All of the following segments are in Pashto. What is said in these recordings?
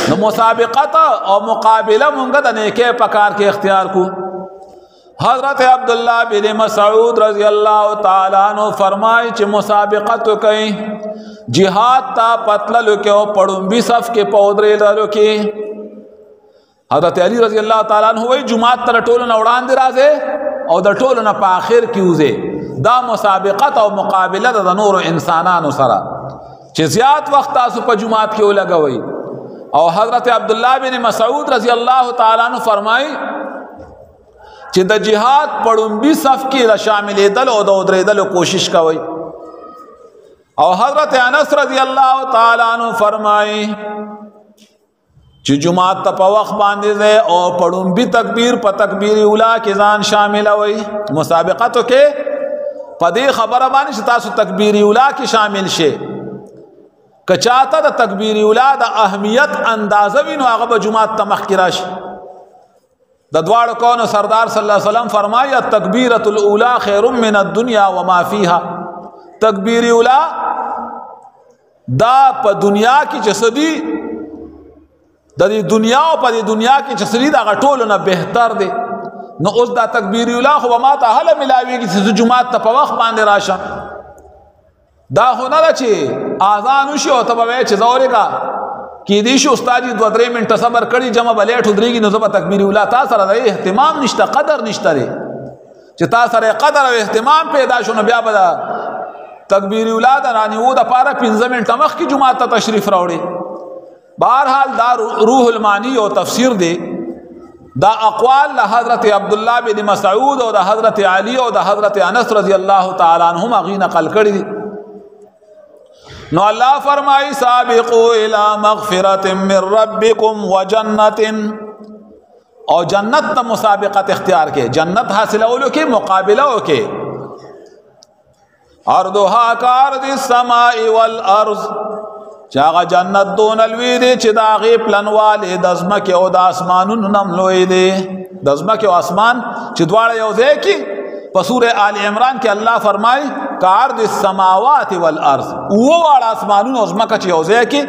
نو مسابقت او مقابله مونږ د نیکه پکار کې اختیار کو. حضرت عبداللہ بن مسعود رضی اللہ تعالی عنہ فرمائے چې مسابقت کوي جہاد تا پتللو کې او پړومبي صف کې پودرې لالو کې. حضرت علی رضی اللہ تعالی عنہ وی جماعت تر ټولو نه وړاندې راځي او د ټولو نه په آخر کې وځي. دا مسابقت او مقابله د نور انسانانو سره چې زیات وخت تاسو په جماعت کې ولګوي. او حضرت عبداللہ بن مسعود رضی اللہ تعالی عنہ فرمائے چې د جهاد پړومبي صف کې د شاملېدل او د ودرېدل کوشش کوي. او حضرت انس رضی اللہ تعالی عنہ فرمایي چې جمعات ته په وخت باندې ده او پړومبي تکبیر په تکبیر اولا کې ځان شامل وي. مسابقتو کې په دې خبره باندې چې تاسو تکبیر اولا کې شامل شئ. کچاته د تکبیر اولا د اهمیت اندازه وینو هغه به جمعات ته مخکې راشي. د دواړو کونو سردار صلی الله علیه وسلم فرمایي التکبیرۃ الاولی خیر من الدنیا وما فیها. تکبیر اولا دا په دنیا کې جسدی د دې دنیا او په دې دنیا کې جسدی دا غټول نه بهتر دی. نو اوس دا تکبیر اولا خو ما ته هله ملاویږي چې جمعات ته په وخت باندې راشم. دا هنر چې اذان وشي او ته به چې زورګه کې دې شو استاد 2-3 منټه صبر کړي جمع بلیټ ودرېږي نو زه تکبیر اولا تاسو سره د اهتمام نشته قدر نشته لري چې تاسو سره قدر او اهتمام پیدا شونه بیا به تکبیر اولا د رانی وو د پاره 15 منټه مخ کې جمعه ته تشریف راوړي. بہرحال دا روح المانی او تفسیر دی. دا اقوال له حضرت عبداللہ بن مسعود او د حضرت علی او د حضرت انس رضی اللہ تعالی عنہما غی نقل کړي دي. نو اللہ فرمائی سابقوا الى مغفرت من ربکم وجنت او جنت تا مسابقت اختیار کے جنت حاصل اولو کے مقابلہ ہو کے ارضها کارض السماء والارض چاگا جنت دون الوی دے چی دا غی پلنوالی دزمک او دا اسمانون نملوی دے دزمک او اسمان چی دوار یوزے کی پسور آل عمران کے اللہ فرمائی کارد السماوات والارض وہ والا اسمانون ازمکہ چی یوزے کی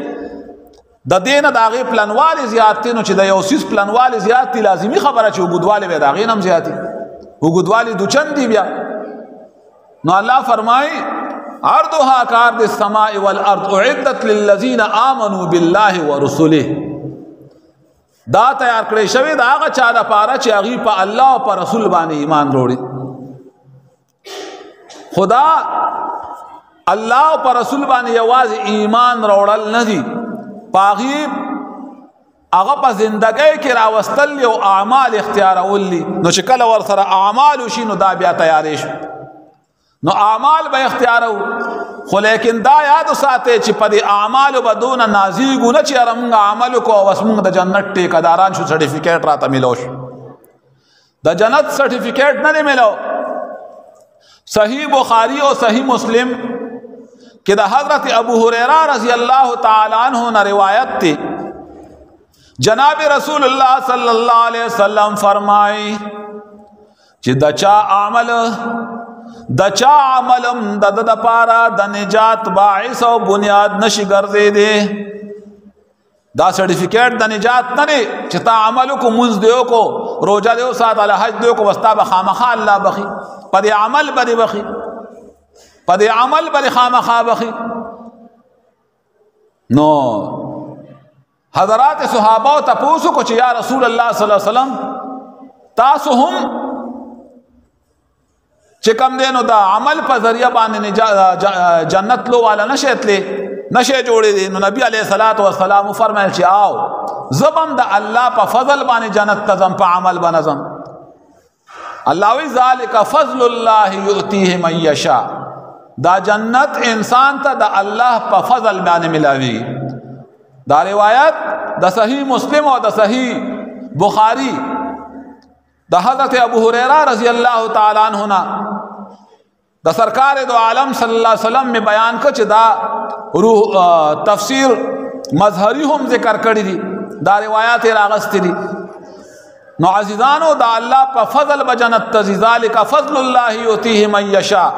دا دین دا غی پلنوالی زیادتی نو چی دا یوسیس پلنوالی زیادتی لازمی خبر چی وگودوالی بے دا غی نم زیادتی وگودوالی دو چندی بیا نو اللہ فرمائی عرضها کارد السماء والارض اعدت للذین آمنوا باللہ ورسولہ دا تیار کرے شوی دا آغا چادا پارا چی اغی پا اللہ و پا رسول بانی ایمان روڑی خدا اللہ و پا رسول بانی یواز ایمان روڑل ندی پاغیب اغا پا زندگی کی راوستل لی و اعمال اختیار اولی نو شکل ورسر اعمالو شی نو دا بیا تیاریش نو اعمال با اختیارو خو لیکن دا یادو ساتے چی پا دی اعمالو بدون نازیگو نا چی ارمونگا عملو کو واسمونگ دا جنت ٹیکداران شو سرٹیفیکیٹ راتا ملوش دا جنت سرٹیفیکیٹ نا دی ملو صحیح بخاری و صحیح مسلم کہ دا حضرت ابو ہریرہ رضی اللہ تعالی عنہ نا روایت تی جناب رسول اللہ صلی اللہ علیہ وسلم فرمائی چی دا چا عمل دا چا عملم دا دا پارا دا نجات باعث و بنیاد نشی گرزے دے دا سرٹیفیکیٹ دا نجات نرے چتا عملو کو منز دیو کو روجہ دیو ساتھ علی حج دیو کو بستا بخامخا اللہ بخی پا دی عمل بری بخی پا دی عمل بری خامخا بخی نو حضرات صحابہ تپوسو کو چی یا رسول اللہ صلی اللہ علیہ وسلم تاسو ہم چکم دینو دا عمل پا ذریعہ باندې جنت لو والا نشیت لے نشے جوڑے دے نو نبی علیہ السلام فرمائل چی آو زبم دا اللہ پا فضل باندې جنت تزم پا عمل بنظم اللہ وی ذالک فضل اللہ یؤتیہ من یشاء دا جنت انسان تا دا اللہ پا فضل باندې ملاوی دا روایت دا صحیح مسلم و دا صحیح بخاری دا حضرت ابو ہریرہ رضی اللہ تعالیٰ عنہ دا سرکار دو عالم صلی اللہ علیہ وسلم میں بیان کچھ دا روح تفسیر مظہری ہم ذکر کری دی دا روایات راغست دی نو عزیزانو دا اللہ پا فضل بجنت تزی ذالک فضل اللہ یؤتیہ من یشاء